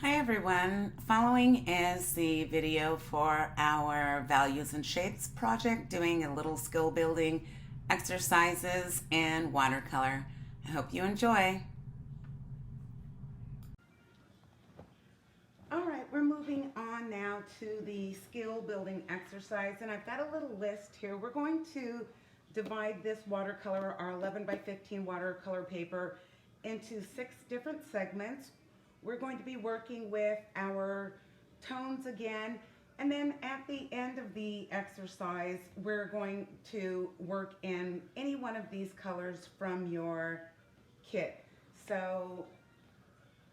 Hi everyone, following is the video for our Values and Shapes project, doing a little skill building exercises in watercolor. I hope you enjoy. Alright, we're moving on now to the skill building exercise, and I've got a little list here. We're going to divide this watercolor, our 11 by 15 watercolor paper, into 6 different segments. We're going to be working with our tones again, and then at the end of the exercise, we're going to work in any one of these colors from your kit. So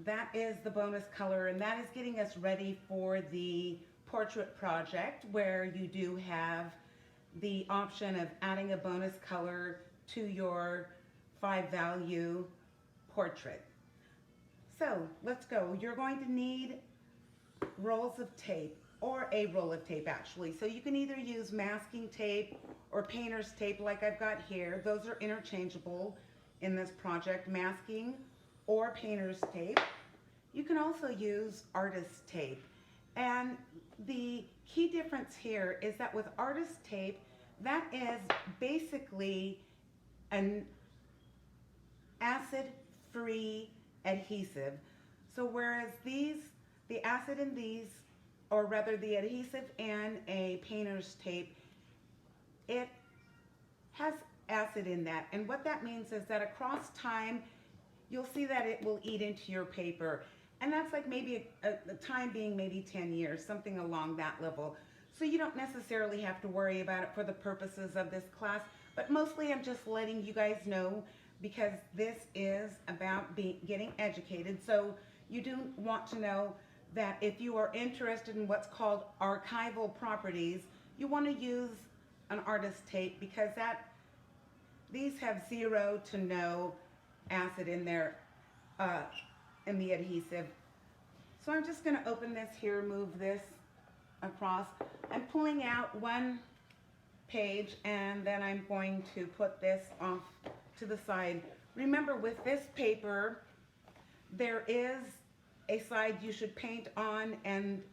that is the bonus color, and that is getting us ready for the portrait project, where you do have the option of adding a bonus color to your 5-value portrait. So let's go. You're going to need rolls of tape, or a roll of tape actually. So you can either use masking tape or painter's tape like I've got here. Those are interchangeable in this project, masking or painter's tape. You can also use artist tape. And the key difference here is that with artist tape, that is basically an acid-free adhesive. So whereas the acid in these, or rather the adhesive in a painter's tape, it has acid in that. And what that means is that across time, you'll see that it will eat into your paper. And that's like maybe the time being maybe 10 years, something along that level. So you don't necessarily have to worry about it for the purposes of this class, but mostly I'm just letting you guys know, because this is about getting educated. So you do want to know that if you are interested in what's called archival properties, you want to use an artist tape, because these have 0 to no acid in there, in the adhesive. So I'm just going to open this here, move this across. I'm pulling out one page, and then I'm going to put this off to the side. Remember, with this paper, there is a side you should paint on, and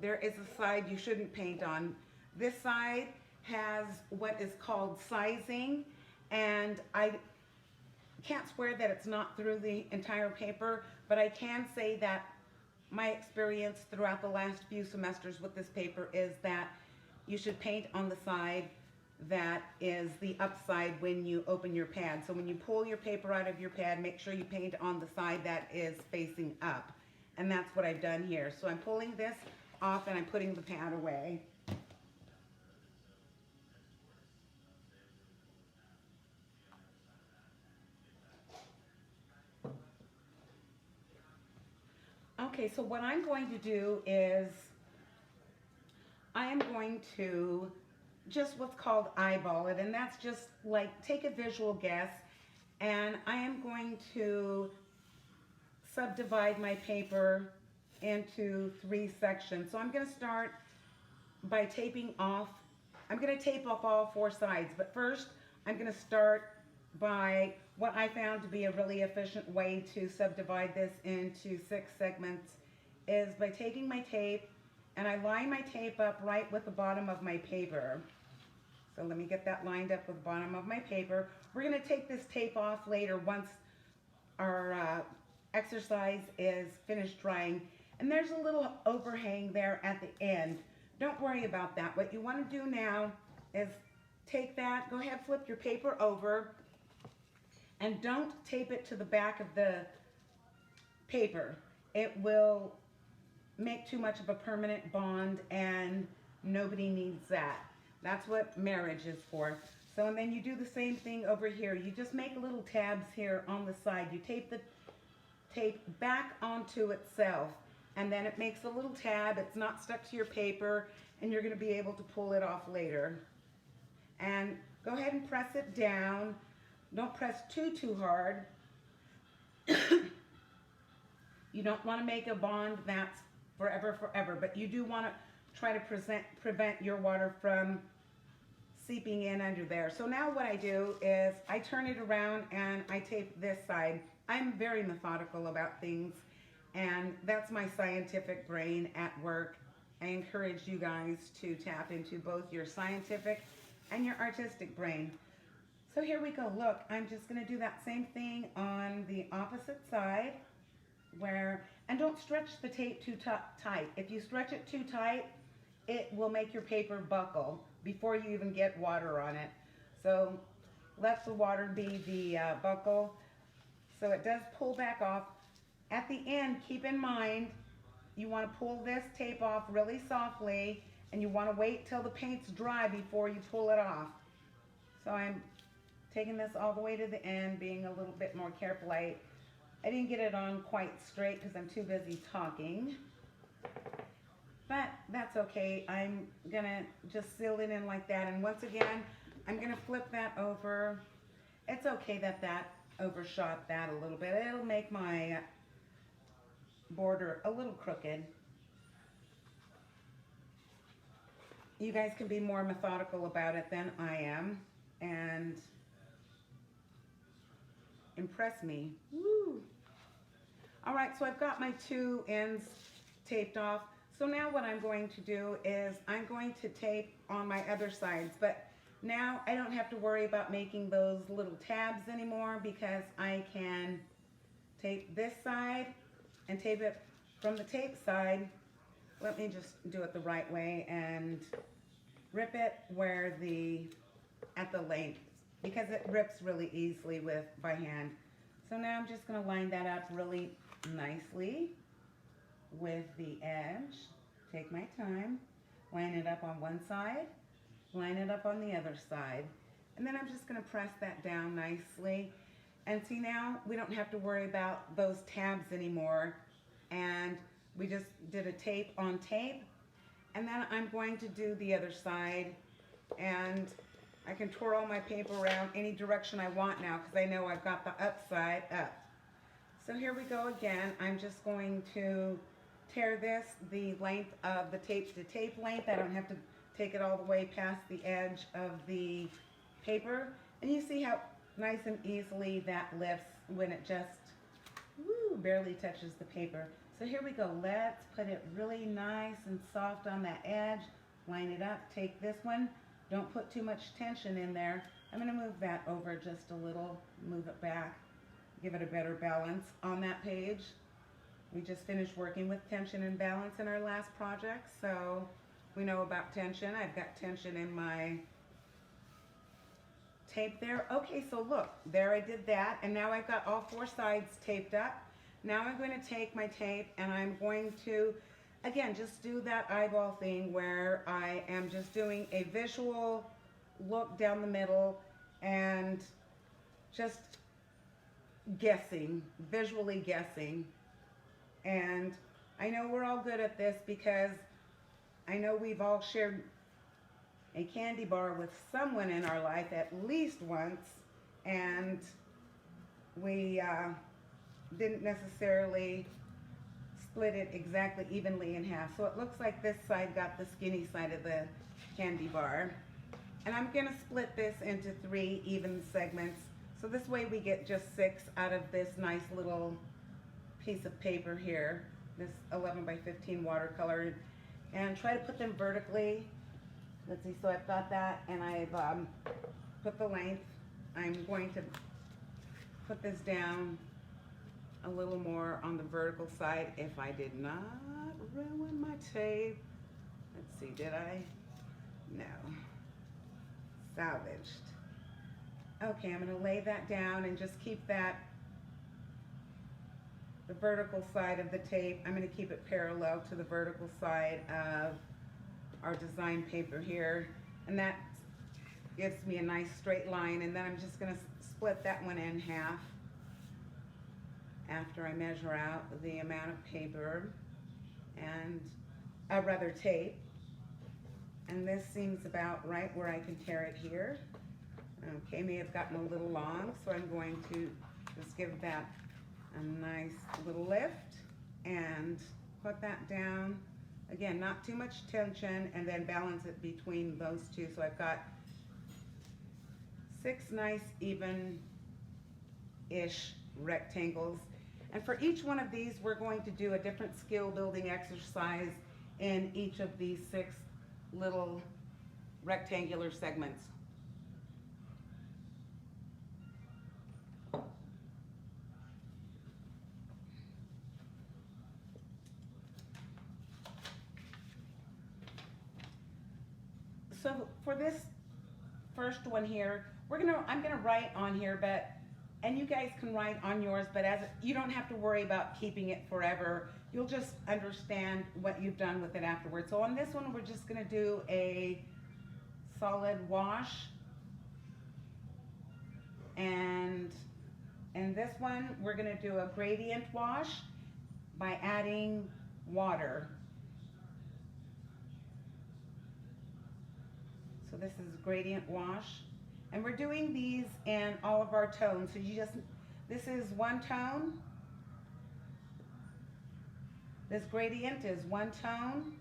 there is a side you shouldn't paint on. This side has what is called sizing, and I can't swear that it's not through the entire paper, but I can say that my experience throughout the last few semesters with this paper is that you should paint on the side that is the upside when you open your pad. So when you pull your paper out of your pad, make sure you paint on the side that is facing up. And that's what I've done here. So I'm pulling this off and I'm putting the pad away. Okay, so what I'm going to do is I am going to just what's called eyeball it, and that's just like take a visual guess, and I am going to subdivide my paper into 3 sections. So I'm going to start by taping off. I'm going to tape off all 4 sides, but first I'm going to start by what I found to be a really efficient way to subdivide this into 6 segments is by taking my tape and I line my tape up right with the bottom of my paper. So let me get that lined up with the bottom of my paper. We're going to take this tape off later once our exercise is finished drying. And there's a little overhang there at the end. Don't worry about that. What you want to do now is take that, go ahead, flip your paper over, and don't tape it to the back of the paper. It will make too much of a permanent bond, and nobody needs that. That's what marriage is for. So, and then you do the same thing over here. You just make little tabs here on the side. You tape the tape back onto itself, and then it makes a little tab. It's not stuck to your paper, and you're going to be able to pull it off later. And go ahead and press it down. Don't press too hard. You don't want to make a bond that's forever, but you do want to try to prevent your water from seeping in under there. So now what I do is I turn it around and I tape this side. I'm very methodical about things, And that's my scientific brain at work. I encourage you guys to tap into both your scientific and your artistic brain. So here we go. Look, I'm just going to do that same thing on the opposite side and don't stretch the tape too tight. If you stretch it too tight, it will make your paper buckle before you even get water on it. So let the water be the buckle. So it does pull back off. At the end, keep in mind, you want to pull this tape off really softly, and you want to wait till the paint's dry before you pull it off. So I'm taking this all the way to the end, being a little bit more careful. I didn't get it on quite straight because I'm too busy talking. But that's okay. I'm going to just seal it in like that. And once again, I'm going to flip that over. It's okay that that overshot that a little bit. It'll make my border a little crooked. You guys can be more methodical about it than I am and impress me. Woo! All right, so I've got my two ends taped off. So now what I'm going to do is I'm going to tape on my other sides, but now I don't have to worry about making those little tabs anymore because I can tape this side and tape it from the tape side. Let me just do it the right way and rip it at the length because it rips really easily by hand. So now I'm just going to line that up really nicely with the edge. Take my time, line it up on one side, line it up on the other side, and then I'm just going to press that down nicely. And see, now we don't have to worry about those tabs anymore, and we just did a tape on tape. And then I'm going to do the other side, and I can twirl my paper around any direction I want now because I know I've got the upside up. So here we go again. I'm just going to tear this the length of the tape to tape length. I don't have to take it all the way past the edge of the paper. And you see how nice and easily that lifts when it just barely touches the paper. So here we go. Let's put it really nice and soft on that edge. Line it up. Take this one. Don't put too much tension in there. I'm going to move that over just a little. Move it back. Give it a better balance on that page. We just finished working with tension and balance in our last project, so we know about tension. I've got tension in my tape there. Okay, so look, there I did that, and now I've got all four sides taped up. Now I'm going to take my tape and I'm going to, again, just do that eyeball thing where I am just doing a visual look down the middle and just guessing, visually guessing. And I know we're all good at this because I know we've all shared a candy bar with someone in our life at least once, and we didn't necessarily split it exactly evenly in half. So it looks like this side got the skinny side of the candy bar. And I'm going to split this into 3 even segments. So this way we get just 6 out of this nice little piece of paper here, this 11 by 15 watercolor, and try to put them vertically. Let's see, so I've got that, and I've put the length. I'm going to put this down a little more on the vertical side if I did not ruin my tape. Let's see, did I? No. Salvaged. Okay, I'm going to lay that down and just keep that, the vertical side of the tape, I'm going to keep it parallel to the vertical side of our design paper here, and that gives me a nice straight line. And then I'm just going to split that one in half after I measure out the amount of paper and rather tape. And this seems about right where I can tear it here. Okay, may have gotten a little long, so I'm going to just give that a nice little lift and put that down. Again, not too much tension, and then balance it between those two. So I've got 6 nice even-ish rectangles. And for each one of these, we're going to do a different skill building exercise in each of these 6 little rectangular segments. So for this first one here, I'm gonna write on here, and you guys can write on yours, but you don't have to worry about keeping it forever. You'll just understand what you've done with it afterwards. So on this one, we're just gonna do a solid wash. And in this one, we're gonna do a gradient wash by adding water. So this is gradient wash. And we're doing these in all of our tones. So this is one tone. This gradient is one tone.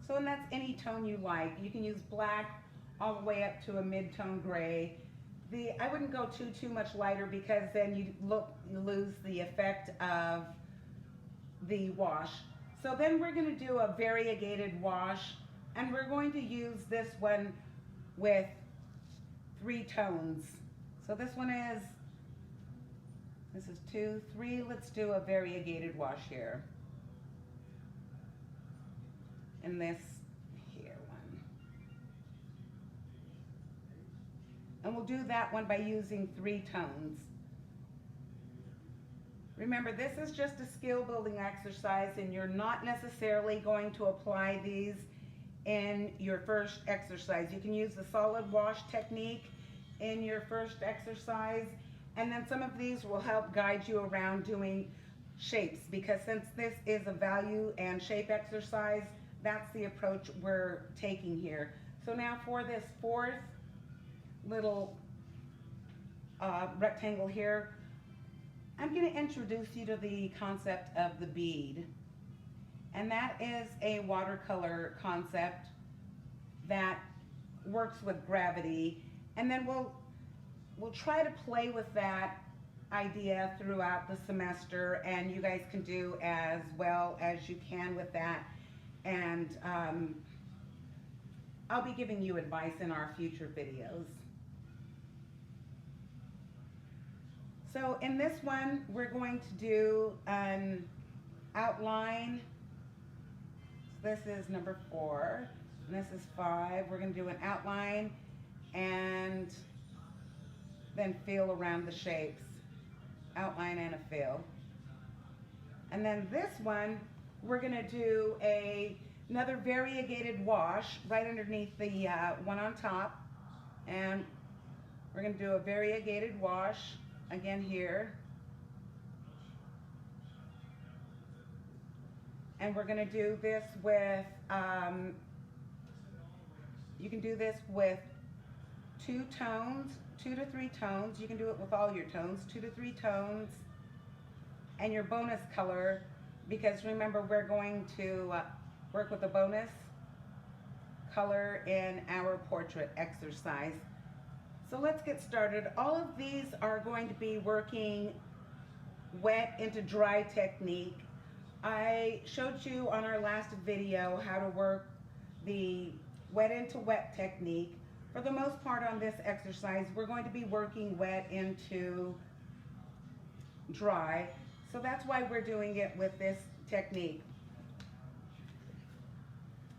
So, and that's any tone you like. You can use black all the way up to a mid-tone gray. I wouldn't go too much lighter, because then you lose the effect of the wash. So then we're gonna do a variegated wash, and we're going to use this one with 3 tones. So this is 2, 3. Let's do a variegated wash here. And this here one. And we'll do that one by using 3 tones. Remember, this is just a skill building exercise, and you're not necessarily going to apply these in your first exercise. You can use the solid wash technique in your first exercise, and then some of these will help guide you around doing shapes, because since this is a value and shape exercise, that's the approach we're taking here. So now for this 4th little rectangle here, I'm going to introduce you to the concept of the bead. And that is a watercolor concept that works with gravity. And then we'll try to play with that idea throughout the semester, and you guys can do as well as you can with that. And I'll be giving you advice in our future videos. So in this one, we're going to do an outline. This is number 4, and this is 5. We're going to do an outline and then fill around the shapes. Outline and a fill. And then this one, we're going to do another variegated wash right underneath the one on top. And we're going to do a variegated wash again here. And we're going to do this with, you can do this with 2 tones, 2 to 3 tones. You can do it with all your tones, 2 to 3 tones. And your bonus color, because remember, we're going to work with a bonus color in our portrait exercise. So let's get started. All of these are going to be working wet into dry technique. I showed you on our last video how to work the wet into wet technique. For the most part on this exercise, we're going to be working wet into dry. So that's why we're doing it with this technique.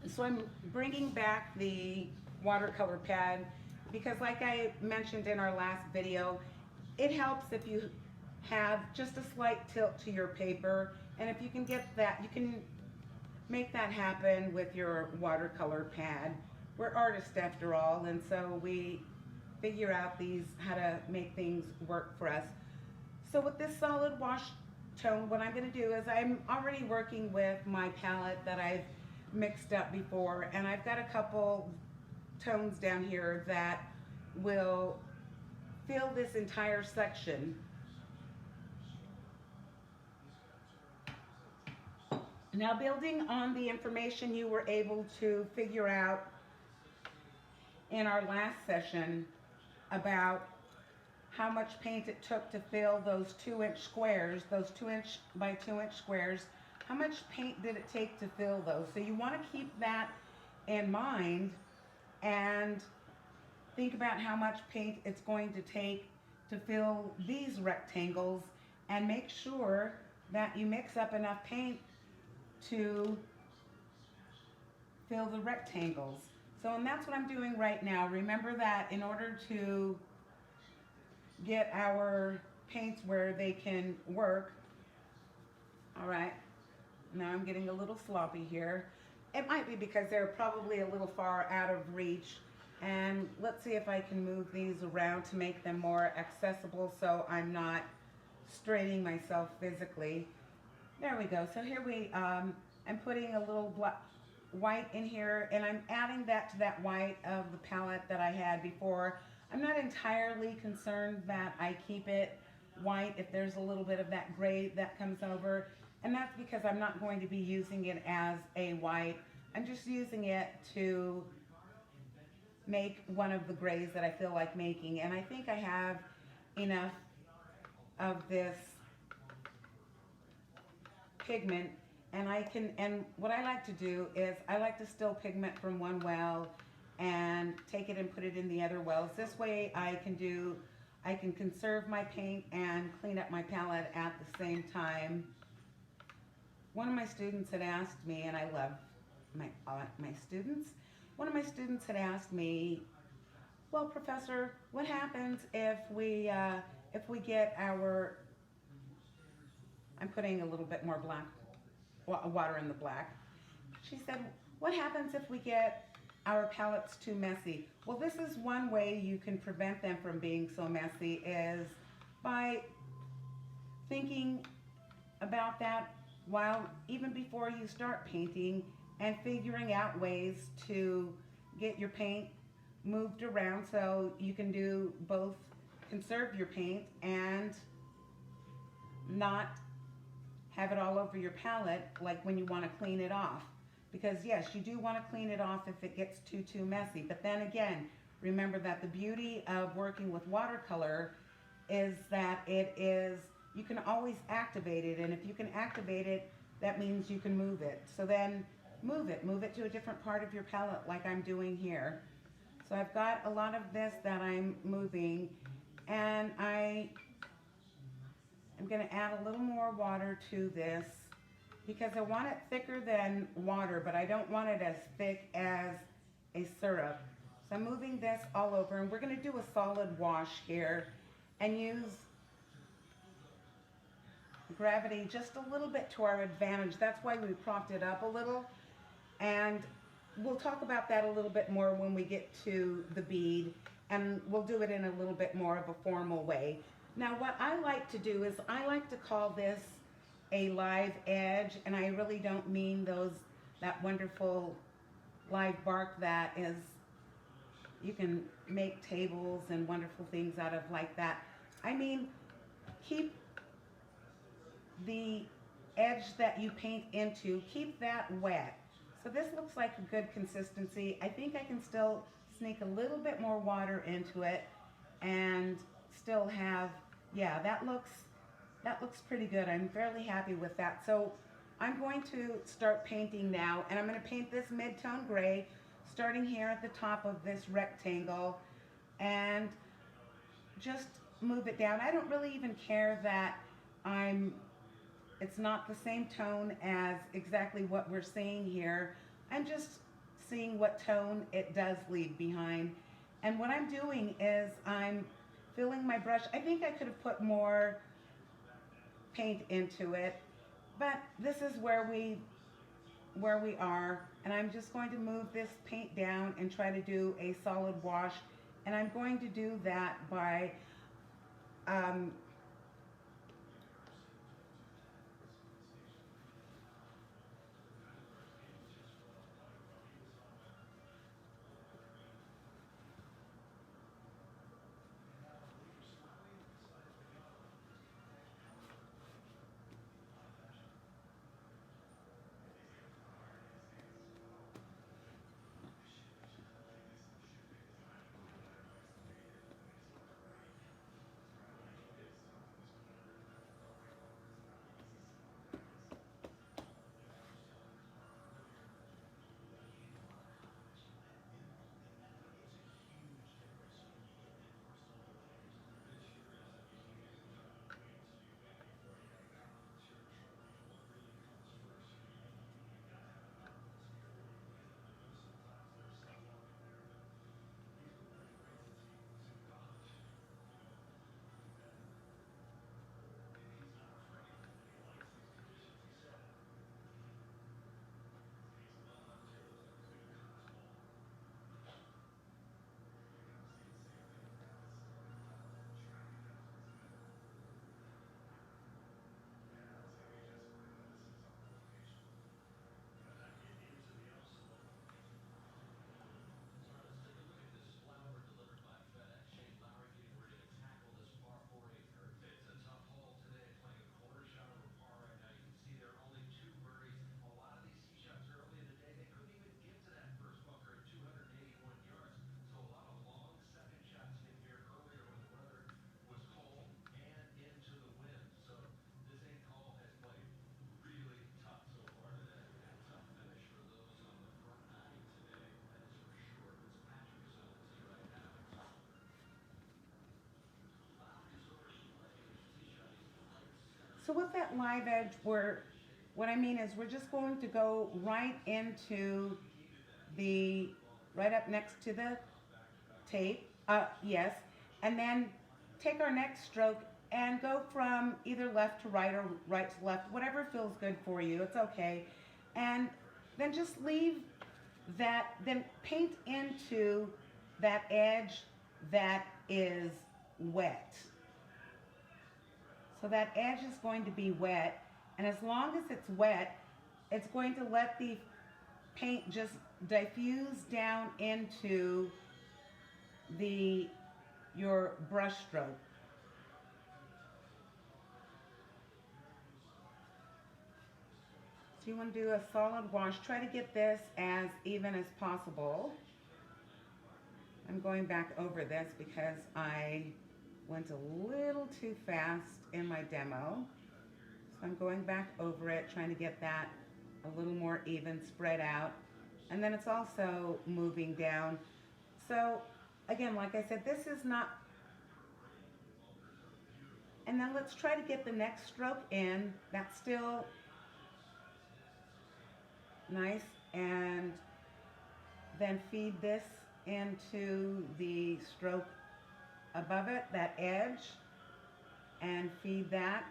So I'm bringing back the watercolor pad, because like I mentioned in our last video, it helps if you have just a slight tilt to your paper. And if you can get that, you can make that happen with your watercolor pad. We're artists after all, and so we figure out how to make things work for us. So with this solid wash tone, what I'm going to do is I'm already working with my palette that I've mixed up before, and I've got a couple tones down here that will fill this entire section. Now, building on the information you were able to figure out in our last session about how much paint it took to fill those 2-inch squares, those 2-inch by 2-inch squares. How much paint did it take to fill those? So you want to keep that in mind and think about how much paint it's going to take to fill these rectangles, and make sure that you mix up enough paint to fill the rectangles. So, and that's what I'm doing right now. Remember that in order to get our paints where they can work. All right, now I'm getting a little sloppy here. It might be because they're probably a little far out of reach. And let's see if I can move these around to make them more accessible so I'm not straining myself physically. There we go. So here I'm putting a little white in here, and I'm adding that to that white of the palette that I had before. I'm not entirely concerned that I keep it white if there's a little bit of that gray that comes over, and that's because I'm not going to be using it as a white. I'm just using it to make one of the grays that I feel like making, and I think I have enough of this pigment, and what I like to do is I like to still pigment from one well and take it and put it in the other wells. This way I can conserve my paint and clean up my palette at the same time. One of my students had asked me, and I love my students. One of my students had asked me, well, Professor, what happens if we get our, I'm putting a little bit more water in the black. She said, what happens if we get our palettes too messy? Well, this is one way you can prevent them from being so messy, is by thinking about that even before you start painting, and figuring out ways to get your paint moved around so you can do both conserve your paint and not have it all over your palette like when you want to clean it off. Because yes, you do want to clean it off if it gets too messy. But then again, remember that the beauty of working with watercolor is that you can always activate it, and if you can activate it, that means you can move it. So then move it to a different part of your palette like I'm doing here. So I've got a lot of this that I'm moving, and I'm going to add a little more water to this because I want it thicker than water, but I don't want it as thick as a syrup. So I'm moving this all over, and we're going to do a solid wash here and use gravity just a little bit to our advantage. That's why we propped it up a little, and we'll talk about that a little bit more when we get to the bead, and we'll do it in a little bit more of a formal way. Now, what I like to do is I like to call this a live edge, and I really don't mean that wonderful live bark that is, you can make tables and wonderful things out of like that. I mean, keep the edge that you paint into, keep that wet. So this looks like a good consistency. I think I can still sneak a little bit more water into it and still have, yeah, that looks pretty good. I'm fairly happy with that. So I'm going to start painting now, and I'm going to paint this mid-tone gray starting here at the top of this rectangle and just move it down. I don't really even care that it's not the same tone as exactly what we're seeing here. I'm just seeing what tone it does leave behind. And what I'm doing is I'm filling my brush. I think I could have put more paint into it, but this is where we are, and I'm just going to move this paint down and try to do a solid wash. And I'm going to do that by So with that live edge, what I mean is we're just going to go right into the, right up next to the tape, yes, and then take our next stroke and go from either left to right or right to left, whatever feels good for you, it's okay. And then just leave that, then paint into that edge that is wet. So that edge is going to be wet, and as long as it's wet, it's going to let the paint just diffuse down into your brush stroke. So you want to do a solid wash. Try to get this as even as possible. I'm going back over this because I went a little too fast in my demo. So I'm going back over it, trying to get that a little more even, spread out. And then it's also moving down. So again, like I said, this is not, and then let's try to get the next stroke in. That's still nice, and then feed this into the stroke above it, that edge, and feed that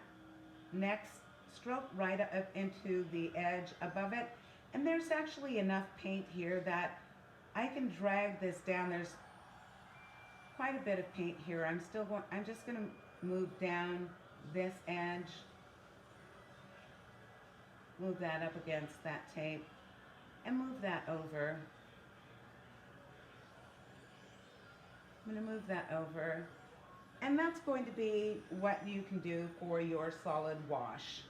next stroke right up into the edge above it. And there's actually enough paint here that I can drag this down. There's quite a bit of paint here. I'm just going to move down this edge, move that up against that tape, and move that over. I'm going to move that over. And that's going to be what you can do for your solid wash.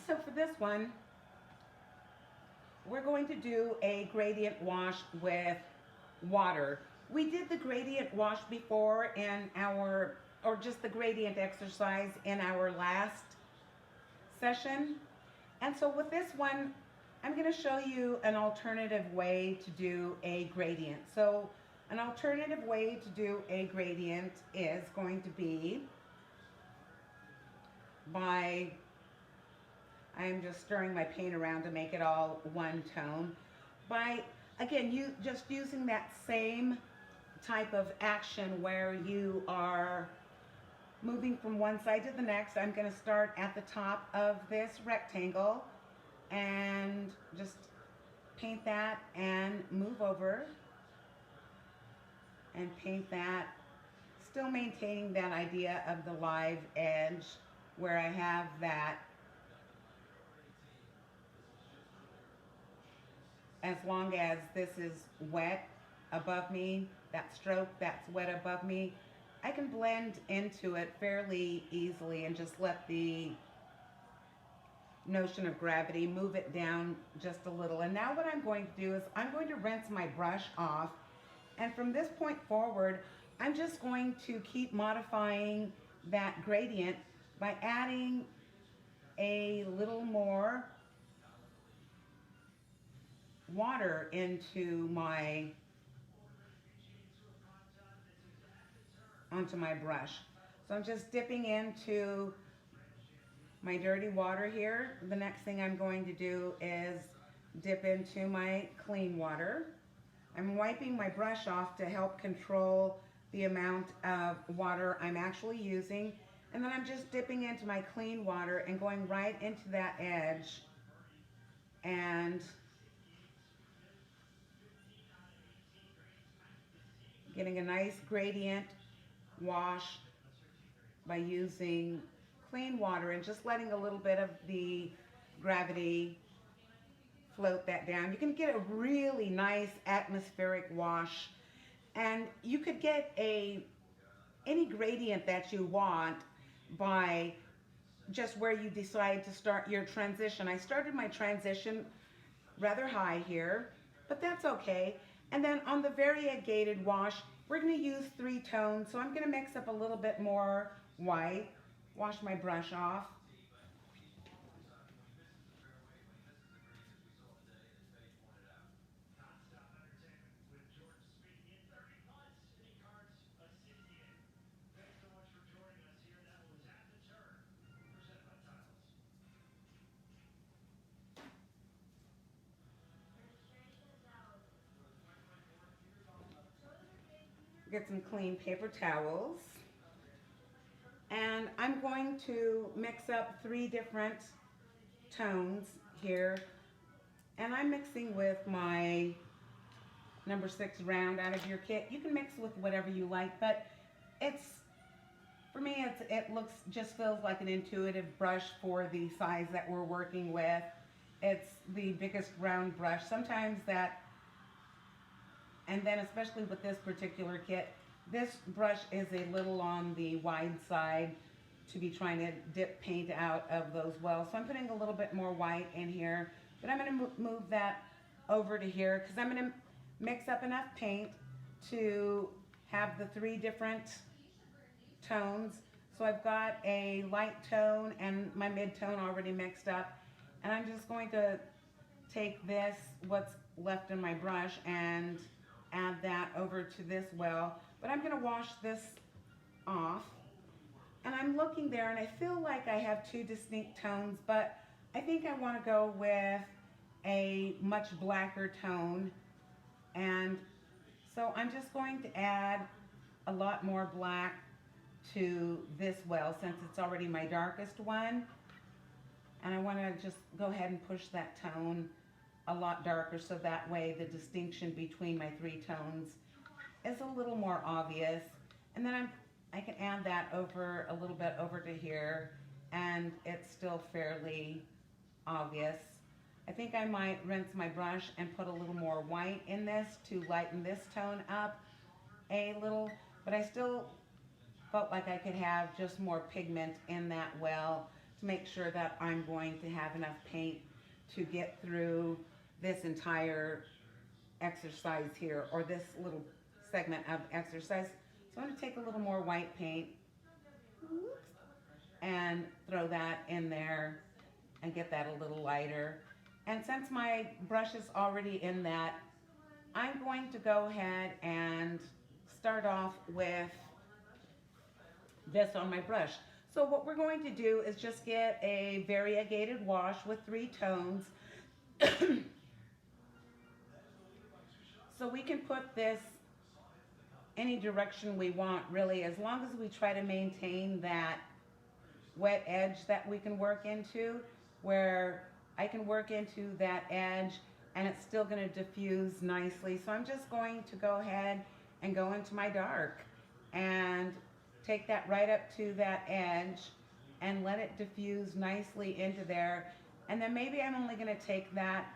So for this one, we're going to do a gradient wash with water. We did the gradient wash before in our, or just the gradient exercise in our last session. And so with this one, I'm going to show you an alternative way to do a gradient. So an alternative way to do a gradient is going to be by, I'm just stirring my paint around to make it all one tone. By, again, you just using that same type of action where you are moving from one side to the next. I'm going to start at the top of this rectangle and just paint that and move over and paint that, still maintaining that idea of the live edge where I have that. As long as this is wet above me, that stroke that's wet above me, I can blend into it fairly easily and just let the notion of gravity move it down just a little. And now what I'm going to do is I'm going to rinse my brush off, and from this point forward I'm just going to keep modifying that gradient by adding a little more water onto my brush. So I'm just dipping into my dirty water here. The next thing I'm going to do is dip into my clean water. I'm wiping my brush off to help control the amount of water I'm actually using. And then I'm just dipping into my clean water and going right into that edge and getting a nice gradient wash by using clean water and just letting a little bit of the gravity float that down. You can get a really nice atmospheric wash. And you could get any gradient that you want by just where you decide to start your transition. I started my transition rather high here, but that's okay. And then on the variegated wash, we're going to use 3 tones. So I'm going to mix up a little bit more white, wash my brush off. Get some clean paper towels. And I'm going to mix up 3 different tones here. And I'm mixing with my number 6 round out of your kit. You can mix with whatever you like, but it's, for me, it looks, just feels like an intuitive brush for the size that we're working with. It's the biggest round brush. Sometimes that, and then especially with this particular kit, this brush is a little on the wide side to be trying to dip paint out of those wells. So I'm putting a little bit more white in here, but I'm going to move that over to here because I'm going to mix up enough paint to have the 3 different tones. So I've got a light tone and my mid-tone already mixed up. And I'm just going to take this, what's left in my brush, and add that over to this well. But I'm going to wash this off. And I'm looking there and I feel like I have 2 distinct tones, but I think I want to go with a much blacker tone. And so I'm just going to add a lot more black to this well since it's already my darkest one. And I want to just go ahead and push that tone a lot darker so that way the distinction between my 3 tones is a little more obvious. And then I can add that over a little bit over to here and it's still fairly obvious. I think I might rinse my brush and put a little more white in this to lighten this tone up a little, but I still felt like I could have just more pigment in that well to make sure that I'm going to have enough paint to get through this entire exercise here, or this little segment of exercise. So I'm going to take a little more white paint and throw that in there and get that a little lighter. And since my brush is already in that, I'm going to go ahead and start off with this on my brush. So what we're going to do is just get a variegated wash with 3 tones. So we can put this any direction we want, really, as long as we try to maintain that wet edge that we can work into, where I can work into that edge and it's still going to diffuse nicely. So I'm just going to go ahead and go into my dark and take that right up to that edge and let it diffuse nicely into there. And then maybe I'm only going to take that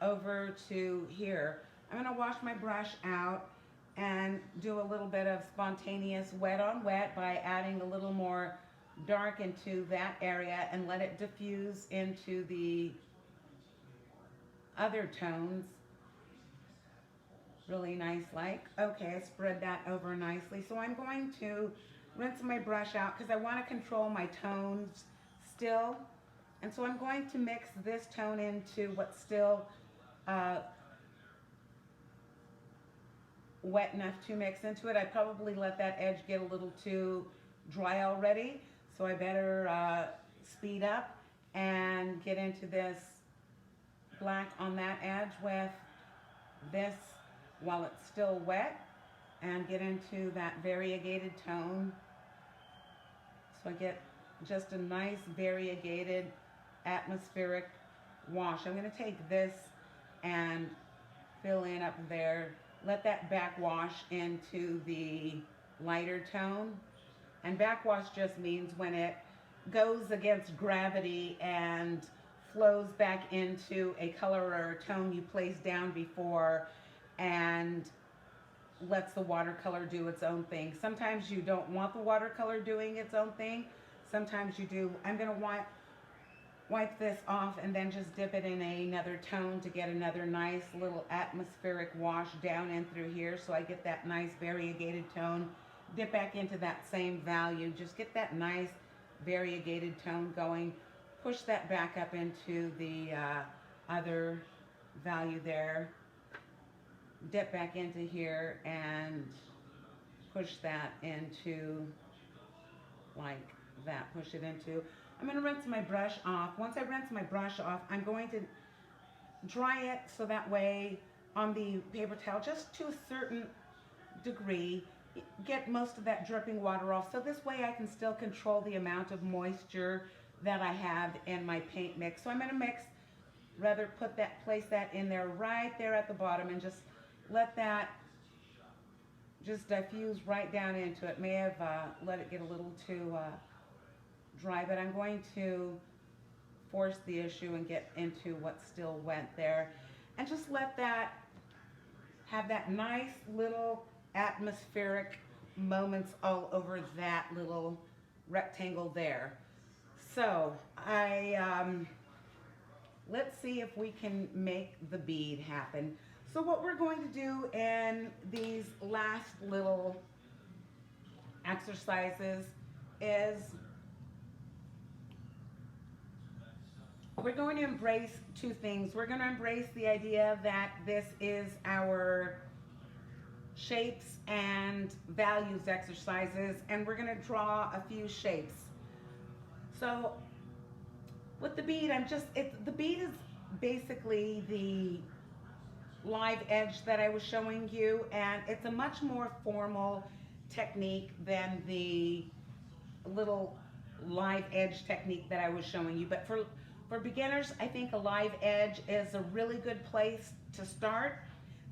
over to here. I'm going to wash my brush out and do a little bit of spontaneous wet on wet by adding a little more dark into that area and let it diffuse into the other tones really nice like. Okay, I spread that over nicely. So I'm going to rinse my brush out because I want to control my tones still. And so I'm going to mix this tone into what's still wet enough to mix into it. I probably let that edge get a little too dry already, so I better speed up and get into this black on that edge with this while it's still wet and get into that variegated tone. So I get just a nice variegated atmospheric wash. I'm going to take this and fill in up there, let that backwash into the lighter tone. And backwash just means when it goes against gravity and flows back into a color or a tone you placed down before, and lets the watercolor do its own thing. Sometimes you don't want the watercolor doing its own thing. Sometimes you do. I'm going to wipe this off and then just dip it in another tone to get another nice little atmospheric wash down in through here, so I get that nice variegated tone. Dip back into that same value. Just get that nice variegated tone going. Push that back up into the other value there. Dip back into here and push that into like that. Push it into. I'm going to rinse my brush off. Once I rinse my brush off, I'm going to dry it so that way on the paper towel, just to a certain degree, get most of that dripping water off. So this way I can still control the amount of moisture that I have in my paint mix. So I'm going to place that in there right there at the bottom and just let that just diffuse right down into it. May have let it get a little too dry, but I'm going to force the issue and get into what's still wet there, and just let that have that nice little atmospheric moments all over that little rectangle there. So let's see if we can make the bead happen. So what we're going to do in these last little exercises is we're going to embrace two things. We're going to embrace the idea that this is our shapes and values exercises, and we're going to draw a few shapes. So with the bead, the bead is basically the live edge that I was showing you, and it's a much more formal technique than the little live edge technique that I was showing you. But for beginners, I think a live edge is a really good place to start.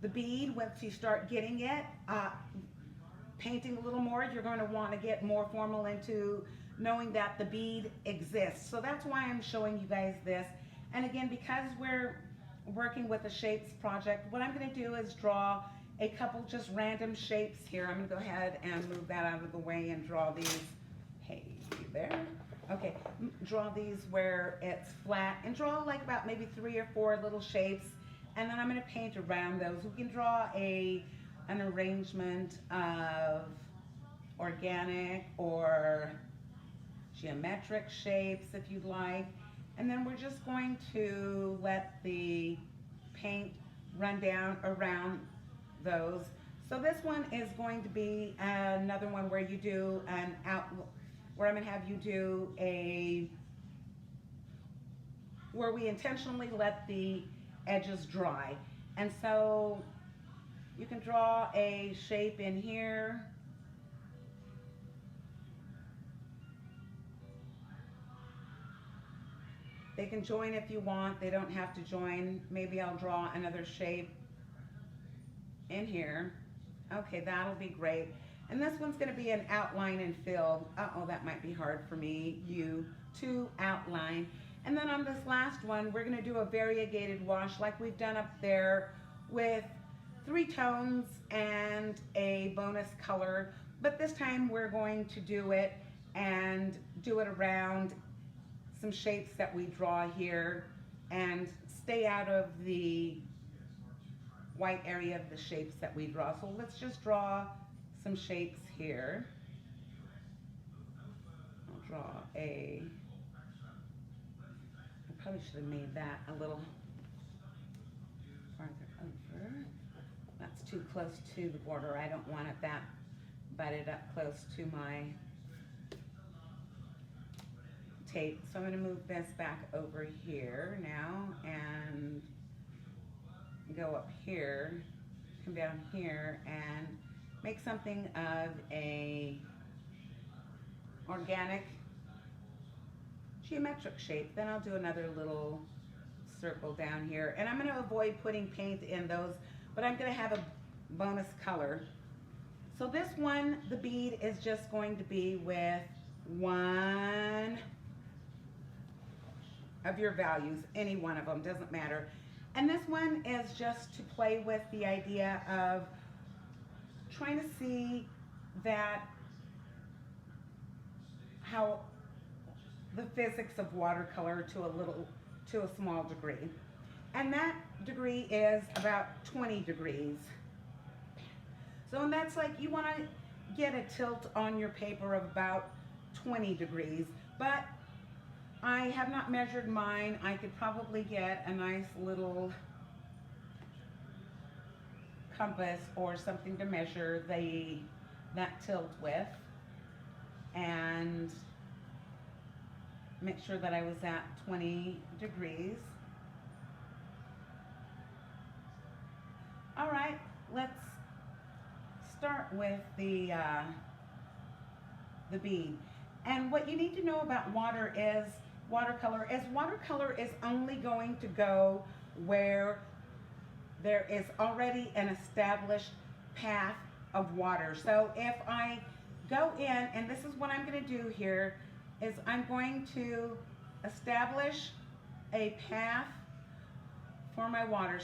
The bead, once you start getting it, painting a little more, you're going to want to get more formal into knowing that the bead exists. So that's why I'm showing you guys this. And again, because we're working with a shapes project, what I'm going to do is draw a couple just random shapes here. I'm going to go ahead and move that out of the way and draw these. Hey, there. Okay, draw these where it's flat, and draw like about maybe 3 or 4 little shapes, and then I'm going to paint around those. We can draw an arrangement of organic or geometric shapes if you'd like, and then we're just going to let the paint run down around those. So this one is going to be another one where you do an where I'm going to have you do where we intentionally let the edges dry. And so you can draw a shape in here. They can join if you want. They don't have to join. Maybe I'll draw another shape in here. Okay, that'll be great. And this one's going to be an outline and fill. Uh-oh, that might be hard for you to outline. And then on this last one, we're going to do a variegated wash like we've done up there with 3 tones and a bonus color. But this time we're going to do it and do it around some shapes that we draw here and stay out of the white area of the shapes that we draw. So let's just draw some shapes here. I'll draw I probably should have made that a little farther over. That's too close to the border. I don't want it that butted up close to my tape. So I'm going to move this back over here now and go up here, come down here, and make something of a organic geometric shape. Then I'll do another little circle down here, and I'm going to avoid putting paint in those, but I'm going to have a bonus color. So this one, the bead is just going to be with one of your values, any one of them, doesn't matter. And this one is just to play with the idea of trying to see that how the physics of watercolor to a small degree. And that degree is about 20 degrees. So, and that's like, you want to get a tilt on your paper of about 20 degrees, but I have not measured mine. I could probably get a nice little compass or something to measure that tilt with, and make sure that I was at 20 degrees. All right, let's start with the bead. And what you need to know about watercolor is only going to go where there is already an established path of water. So if I go in, and this is what I'm going to do here, is I'm going to establish a path for my water.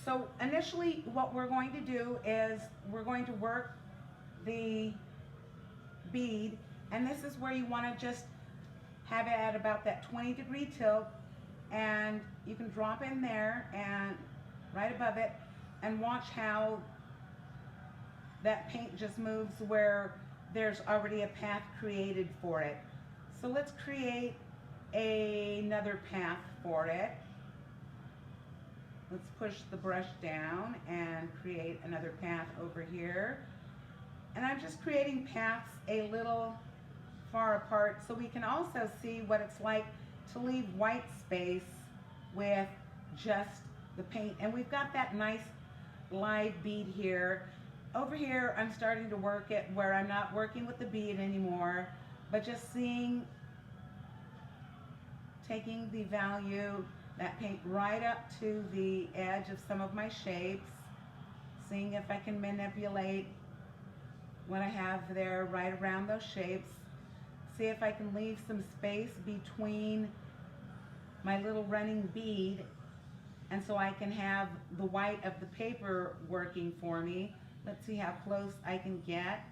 So initially what we're going to do is we're going to work the bead, and this is where you want to just have it at about that 20-degree tilt, and you can drop in there and right above it, and watch how that paint just moves where there's already a path created for it. So let's create another path for it. Let's push the brush down and create another path over here. And I'm just creating paths a little far apart so we can also see what it's like to leave white space with just the paint. And we've got that nice live bead here. Over here, I'm starting to work it where I'm not working with the bead anymore, but just taking the value, that paint right up to the edge of some of my shapes, seeing if I can manipulate what I have there right around those shapes. See if I can leave some space between my little running bead, and so I can have the white of the paper working for me. Let's see how close I can get.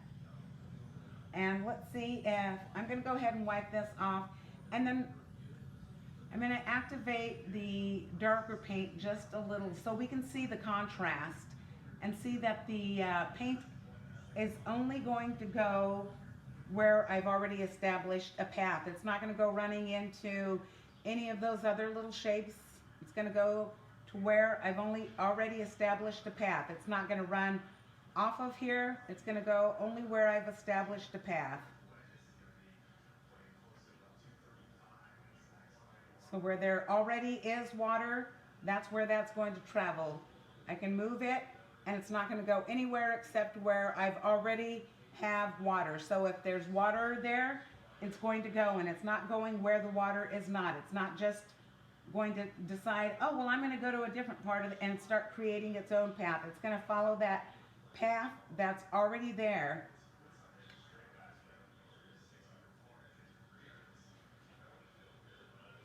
And let's see if, I'm going to go ahead and wipe this off, and then I'm going to activate the darker paint just a little so we can see the contrast and see that the paint is only going to go where I've already established a path. It's not going to go running into any of those other little shapes. It's going to go to where I've already established a path. It's not going to run off of here. It's going to go only where I've established a path. So where there already is water, that's where that's going to travel. I can move it, and it's not going to go anywhere except where I've already have water. So if there's water there, it's going to go, and it's not going where the water is not. It's not just going to decide, oh, well, I'm going to go to a different part of it and start creating its own path. It's going to follow that path that's already there.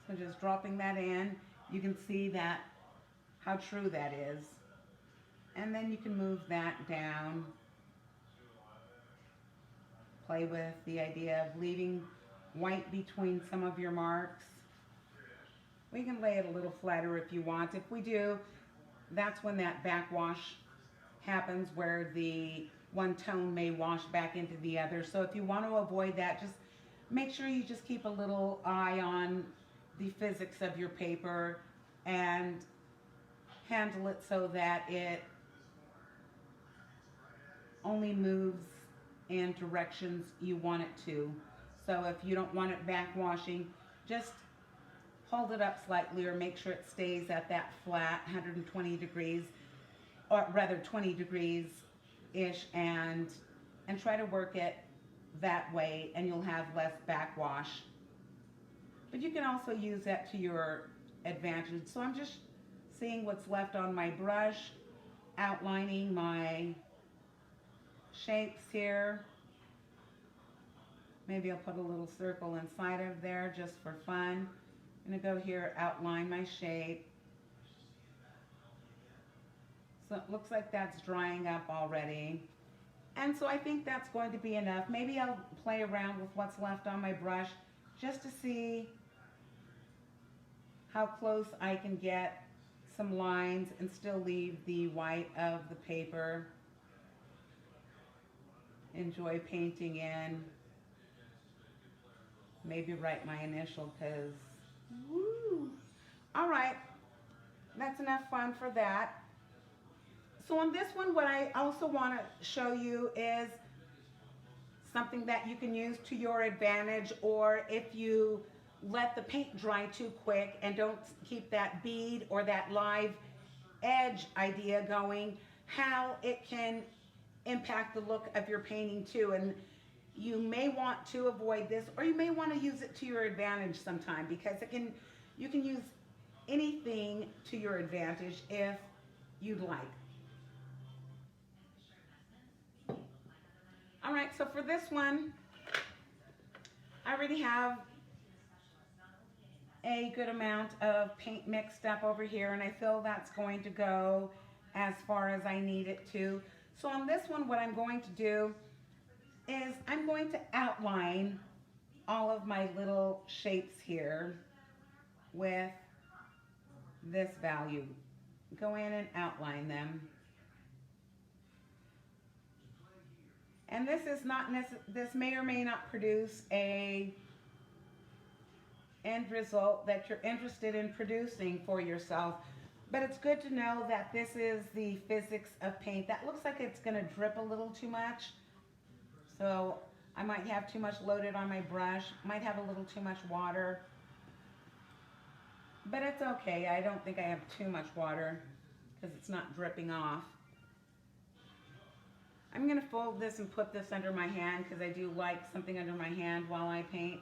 So just dropping that in, you can see that how true that is. And then you can move that down. Play with the idea of leaving white between some of your marks. We can lay it a little flatter if you want. If we do, that's when that backwash happens, where the one tone may wash back into the other. So if you want to avoid that, just make sure you just keep a little eye on the physics of your paper and handle it so that it only moves in directions you want it to. So if you don't want it backwashing, just hold it up slightly, or make sure it stays at that flat 120 degrees, or rather 20 degrees ish, and try to work it that way, and you'll have less backwash. But you can also use that to your advantage. So I'm just seeing what's left on my brush, outlining my shapes here. Maybe I'll put a little circle inside of there just for fun. I'm going to go here, outline my shape. So it looks like that's drying up already. And so I think that's going to be enough. Maybe I'll play around with what's left on my brush just to see how close I can get some lines and still leave the white of the paper. Enjoy painting in. Maybe write my initial because, woo. All right, that's enough fun for that. So on this one, what I also want to show you is something that you can use to your advantage, or if you let the paint dry too quick and don't keep that bead or that live edge idea going, how it can impact the look of your painting too. And you may want to avoid this, or you may want to use it to your advantage sometime, because you can use anything to your advantage if you'd like. All right, so for this one, I already have a good amount of paint mixed up over here, and I feel that's going to go as far as I need it to. So on this one, what I'm going to do is I'm going to outline all of my little shapes here with this value. Go in and outline them. And this is not this may or may not produce a end result that you're interested in producing for yourself, but it's good to know that this is the physics of paint. That looks like it's going to drip a little too much, so I might have too much loaded on my brush, might have a little too much water, but it's okay. I don't think I have too much water because it's not dripping off. I'm going to fold this and put this under my hand because I do like something under my hand while I paint.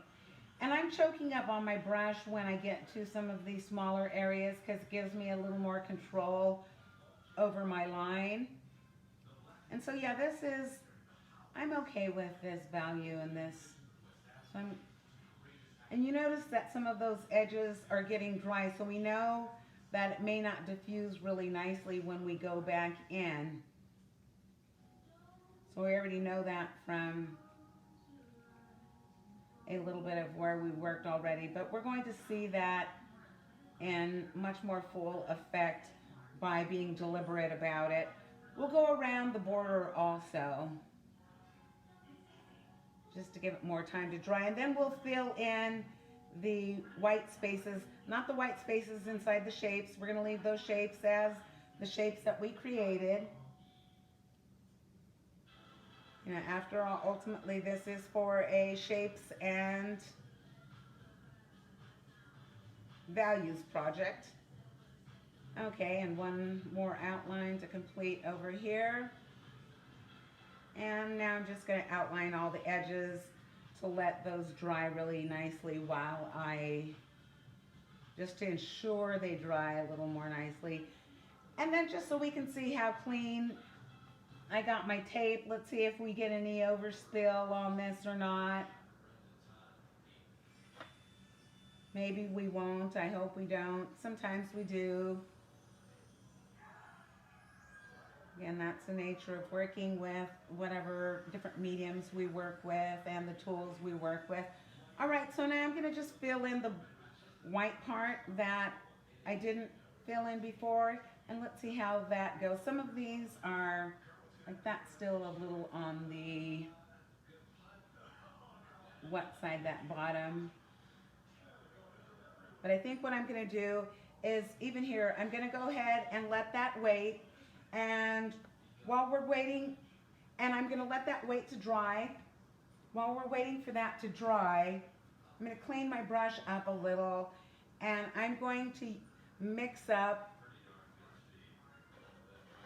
And I'm choking up on my brush when I get to some of these smaller areas because it gives me a little more control over my line. And so yeah, I'm okay with this value and this. So and you notice that some of those edges are getting dry, so we know that it may not diffuse really nicely when we go back in. So we already know that from a little bit of where we worked already, but we're going to see that in much more full effect by being deliberate about it. We'll go around the border also, just to give it more time to dry, and then we'll fill in the white spaces, not the white spaces inside the shapes. We're going to leave those shapes as the shapes that we created. You know, after all, ultimately this is for a shapes and values project. Okay, and one more outline to complete over here. And now I'm just going to outline all the edges to let those dry really nicely while just to ensure they dry a little more nicely. And then just so we can see how clean I got my tape. Let's see if we get any overspill on this or not. Maybe we won't. I hope we don't. Sometimes we do. Again, that's the nature of working with whatever different mediums we work with and the tools we work with. All right, so now I'm going to just fill in the white part that I didn't fill in before, and let's see how that goes. Some of these are like that's still a little on the wet side, that bottom. But I think what I'm going to do is, even here, I'm going to go ahead and let that wait. And while we're waiting, and I'm going to let that wait to dry. While we're waiting for that to dry, I'm going to clean my brush up a little, and I'm going to mix up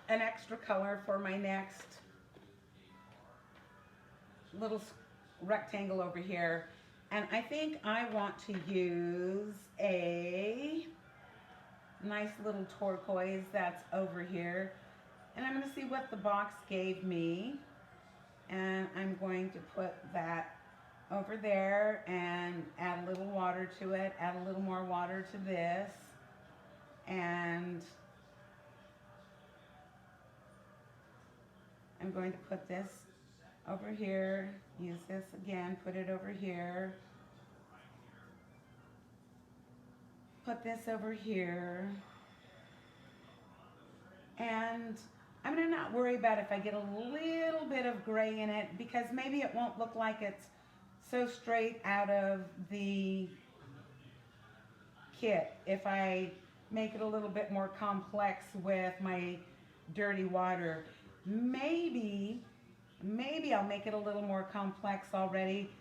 an extra color for my next little rectangle over here. And I think I want to use a nice little turquoise that's over here. And I'm going to see what the box gave me. And I'm going to put that over there and add a little water to it, add a little more water to this. And I'm going to put this over here, use this again, put it over here, put this over here, and I'm going to not worry about if I get a little bit of gray in it, because maybe it won't look like it's so straight out of the kit if I make it a little bit more complex with my dirty water. Maybe I'll make it a little more complex already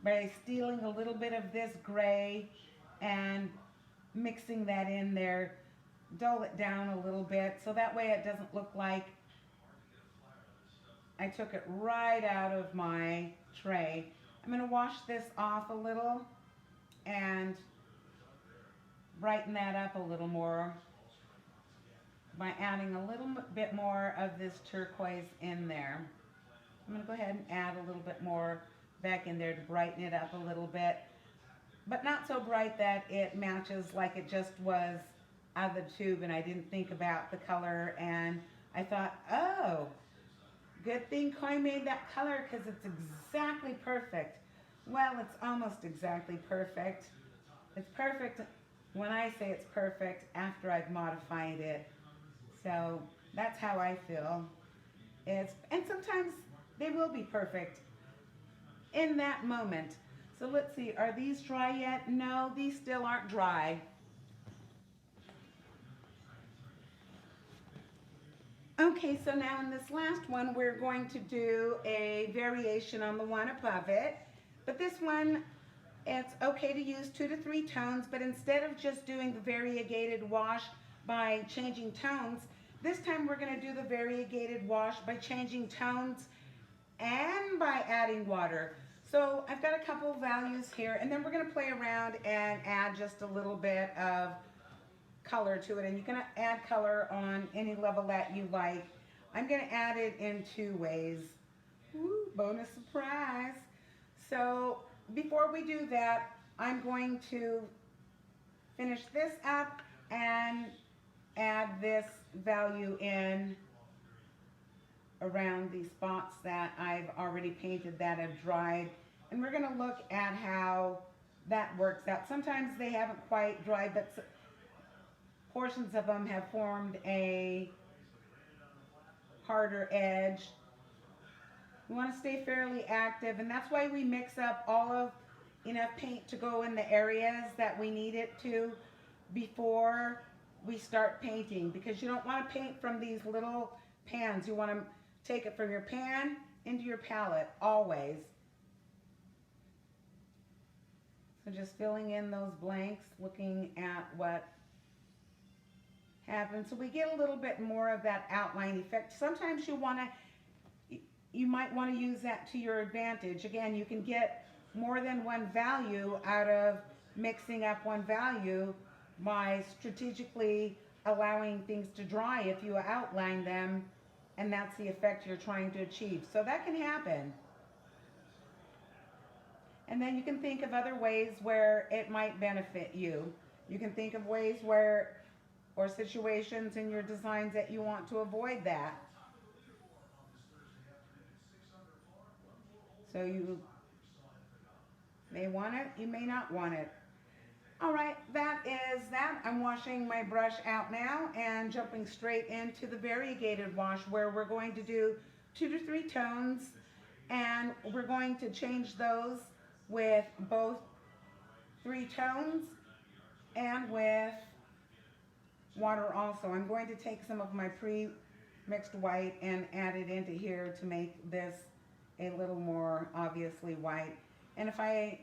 by stealing a little bit of this gray and mixing that in there, dull it down a little bit so that way it doesn't look like I took it right out of my tray. I'm going to wash this off a little and brighten that up a little more by adding a little bit more of this turquoise in there. I'm going to go ahead and add a little bit more back in there to brighten it up a little bit, but not so bright that it matches like it just was out of the tube and I didn't think about the color, and I thought, oh, good thing Koi made that color because it's exactly perfect. Well, it's almost exactly perfect. It's perfect when I say it's perfect after I've modified it. So that's how I feel. And sometimes they will be perfect in that moment. So let's see, are these dry yet? No, these still aren't dry. Okay, so now in this last one, we're going to do a variation on the one above it. But this one, it's okay to use 2 to 3 tones, but instead of just doing the variegated wash by changing tones, this time we're going to do the variegated wash by changing tones and by adding water. So I've got a couple of values here, and then we're going to play around and add just a little bit of color to it, and you can add color on any level that you like. I'm going to add it in 2 ways. Woo, bonus surprise. So before we do that, I'm going to finish this up and add this value in around the spots that I've already painted that have dried, and we're going to look at how that works out. Sometimes they haven't quite dried, but portions of them have formed a harder edge. We want to stay fairly active, and that's why we mix up all of enough paint to go in the areas that we need it to before we start painting, because you don't want to paint from these little pans. You want to take it from your pan into your palette always. So just filling in those blanks, looking at what happens. So we get a little bit more of that outline effect. Sometimes you might want to use that to your advantage. Again, you can get more than one value out of mixing up one value by strategically allowing things to dry if you outline them, and that's the effect you're trying to achieve. So that can happen. And then you can think of other ways where it might benefit you. You can think of ways where, or situations in your designs that you want to avoid that. So you may want it, you may not want it. All right, that is that. I'm washing my brush out now and jumping straight into the variegated wash, where we're going to do 2 to 3 tones, and we're going to change those with both 3 tones and with water also. I'm going to take some of my pre-mixed white and add it into here to make this a little more obviously white. And if I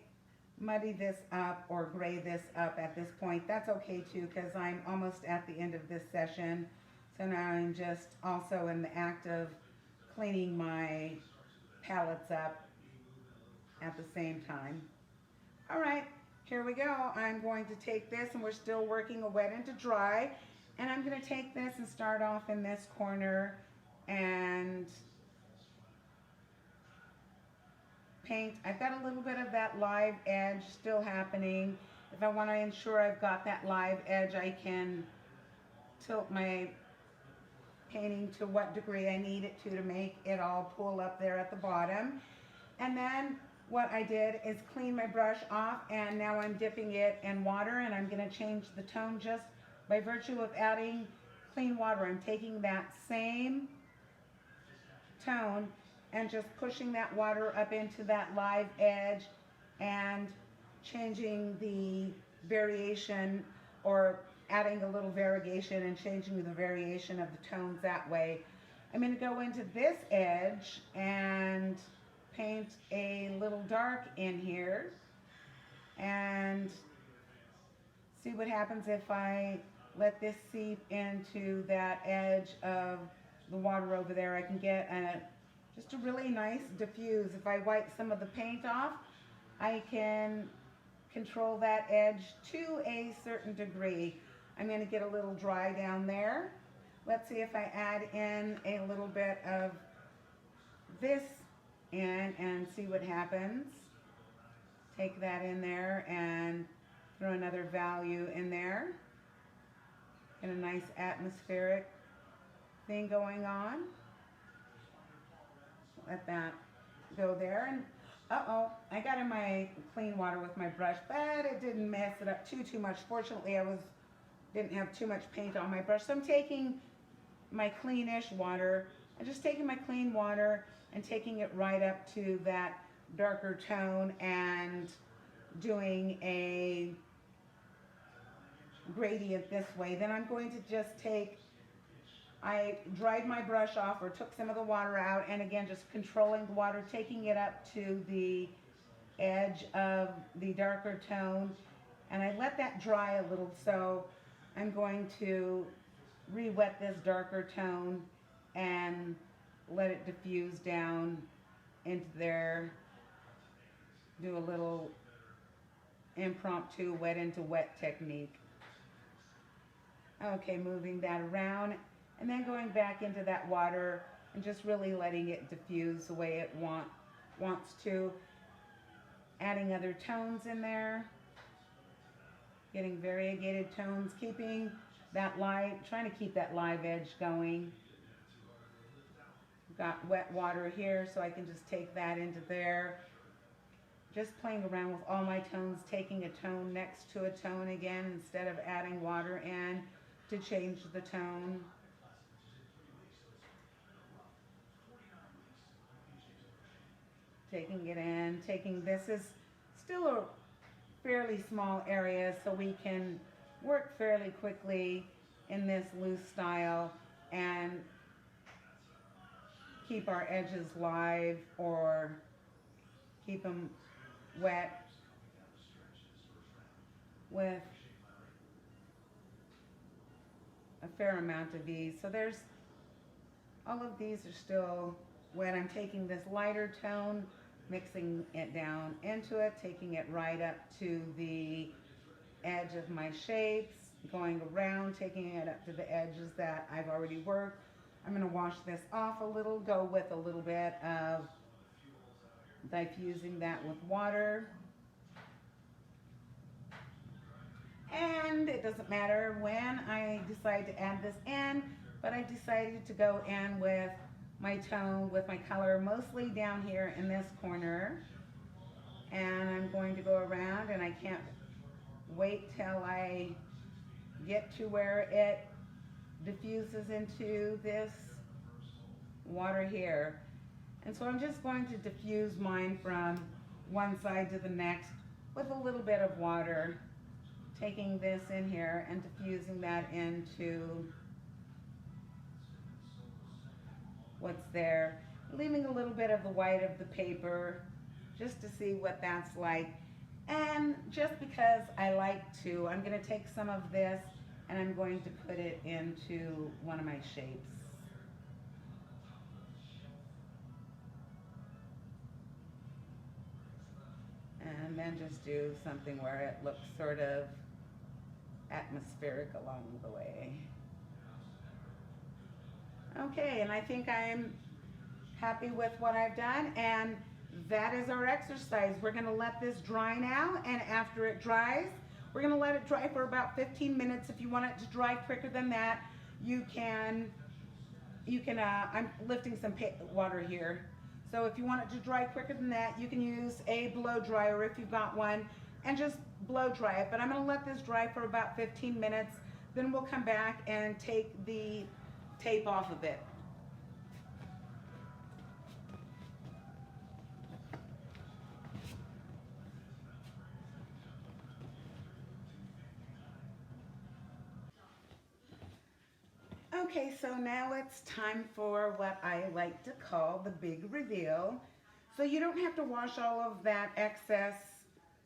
muddy this up or gray this up at this point, that's okay too, because I'm almost at the end of this session. So now I'm just also in the act of cleaning my palettes up at the same time. All right, here we go. I'm going to take this, and we're still working a wet into dry, and I'm going to take this and start off in this corner and paint. I've got a little bit of that live edge still happening. If I want to ensure I've got that live edge, I can tilt my painting to what degree I need it to make it all pool up there at the bottom. And then what I did is clean my brush off, and now I'm dipping it in water, and I'm going to change the tone just by virtue of adding clean water. I'm taking that same tone and just pushing that water up into that live edge and changing the variation, or adding a little variegation and changing the variation of the tones that way. I'm going to go into this edge and paint a little dark in here and see what happens if I let this seep into that edge of the water over there. I can get just a really nice diffuse. If I wipe some of the paint off, I can control that edge to a certain degree. I'm going to get a little dry down there. Let's see if I add in a little bit of this in and see what happens. Take that in there and throw another value in there. Get a nice atmospheric thing going on. Let that go there. And I got in my clean water with my brush, but it didn't mess it up too much. Fortunately, didn't have too much paint on my brush. So I'm taking my cleanish water, I'm just taking my clean water and taking it right up to that darker tone and doing a gradient this way. Then I'm going to just I dried my brush off, or took some of the water out, and again just controlling the water, taking it up to the edge of the darker tone, and I let that dry a little. So I'm going to re-wet this darker tone and let it diffuse down into there. Do a little impromptu wet into wet technique. Okay, moving that around and then going back into that water and just really letting it diffuse the way it wants to. Adding other tones in there. Getting variegated tones, keeping that trying to keep that live edge going. Got wet water here, so I can just take that into there. Just playing around with all my tones, taking a tone next to a tone again instead of adding water in to change the tone. Taking it in, this is still a fairly small area, so we can work fairly quickly in this loose style and keep our edges live or keep them wet with a fair amount of ease. So all of these are still wet. I'm taking this lighter tone, mixing it down into it, taking it right up to the edge of my shapes, going around, taking it up to the edges that I've already worked. I'm going to wash this off a little, go with a little bit of diffusing that with water. And it doesn't matter when I decide to add this in, but I decided to go in with my tone, with my color, mostly down here in this corner. And I'm going to go around, and I can't wait till I get to where it diffuses into this water here. And so I'm just going to diffuse mine from one side to the next with a little bit of water, taking this in here and diffusing that into what's there, leaving a little bit of the white of the paper just to see what that's like. And just because I like to, I'm going to take some of this and I'm going to put it into one of my shapes. And then just do something where it looks sort of atmospheric along the way. Okay, and I think I'm happy with what I've done, and that is our exercise. We're going to let this dry now, and after it dries, we're going to let it dry for about 15 minutes. If you want it to dry quicker than that, you can you can, I'm lifting some water here. So if you want it to dry quicker than that, you can use a blow dryer if you've got one and just blow dry it. But I'm gonna let this dry for about 15 minutes. Then we'll come back and take the tape off of it. Okay, so now it's time for what I like to call the big reveal. So you don't have to wash all of that excess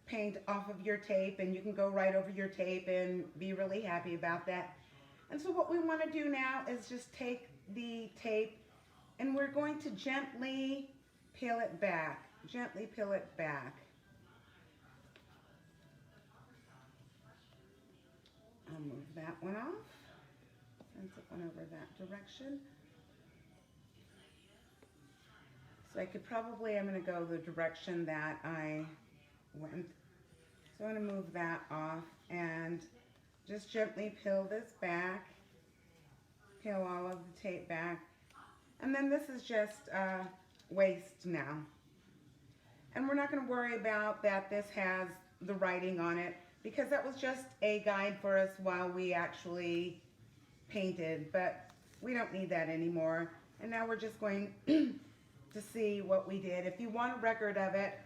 paint off of your tape, and you can go right over your tape and be really happy about that. And so what we want to do now is just take the tape and we're going to gently peel it back. Gently peel it back. I'll move that one off since it went over that direction. So I could probably, I'm going to go the direction that I went. So I'm going to move that off and just gently peel this back. Peel all of the tape back. And then this is just waste now. And we're not going to worry about that this has the writing on it, because that was just a guide for us while we actually painted, but we don't need that anymore. And now we're just going to see what we did. If you want a record of it,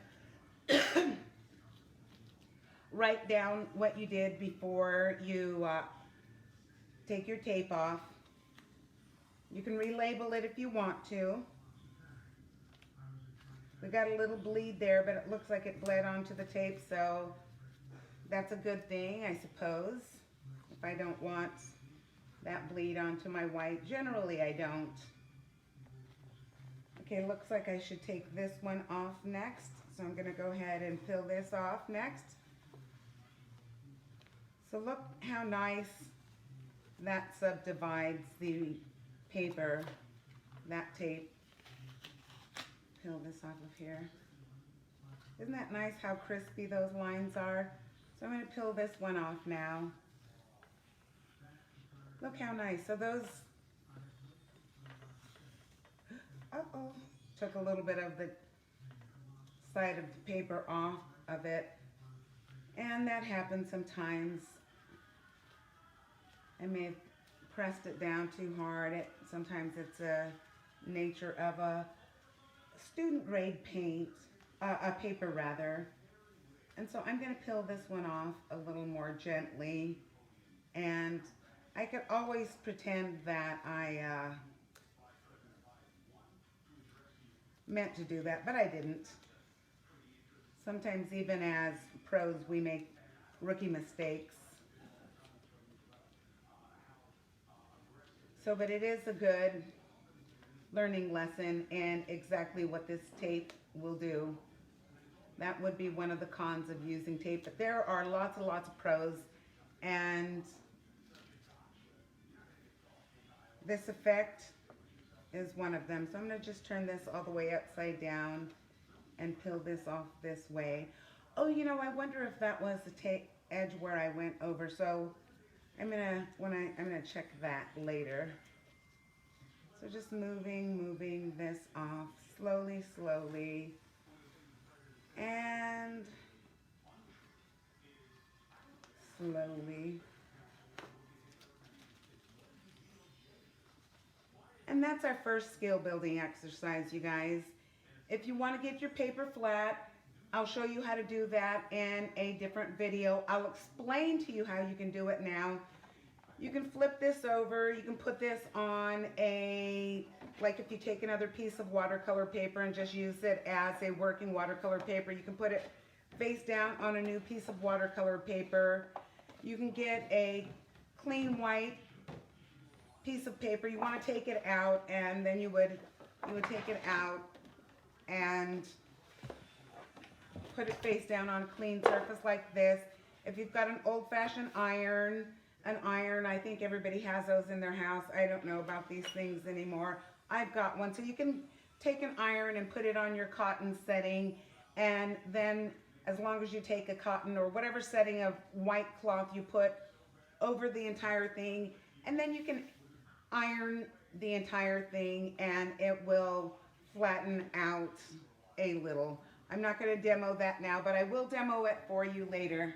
write down what you did before you take your tape off. You can relabel it if you want to. We got a little bleed there, but it looks like it bled onto the tape, so that's a good thing, I suppose. If I don't want that bleed onto my white. Generally, I don't. Okay, looks like I should take this one off next. So I'm gonna go ahead and peel this off next. So look how nice that subdivides the paper, that tape. Peel this off of here. Isn't that nice how crispy those lines are? So I'm going to peel this one off now. Look how nice. So those, took a little bit of the side of the paper off of it. And that happens sometimes. I may have pressed it down too hard. Sometimes it's a nature of a student grade paint, a paper rather. And so I'm going to peel this one off a little more gently. And I could always pretend that I meant to do that, but I didn't. Sometimes even as pros we make rookie mistakes. So, but it is a good learning lesson in exactly what this tape will do. That would be one of the cons of using tape, but there are lots and lots of pros, and this effect is one of them. So I'm going to just turn this all the way upside down and peel this off this way. Oh, you know, I wonder if that was the edge where I went over. So I'm gonna check that later. So just moving this off slowly, and slowly. And that's our first skill building exercise, you guys. If you want to get your paper flat, I'll show you how to do that in a different video. I'll explain to you how you can do it now. You can flip this over. You can put this on like if you take another piece of watercolor paper and just use it as a working watercolor paper, you can put it face down on a new piece of watercolor paper. You can get a clean white piece of paper. You want to take it out, and then you would take it out and put it face down on a clean surface like this. If you've got an old-fashioned iron, I think everybody has those in their house. I don't know about these things anymore. I've got one. So you can take an iron and put it on your cotton setting, and then as long as you take a cotton or whatever setting of white cloth you put over the entire thing, and then you can iron the entire thing and it will flatten out a little. I'm not going to demo that now, but I will demo it for you later.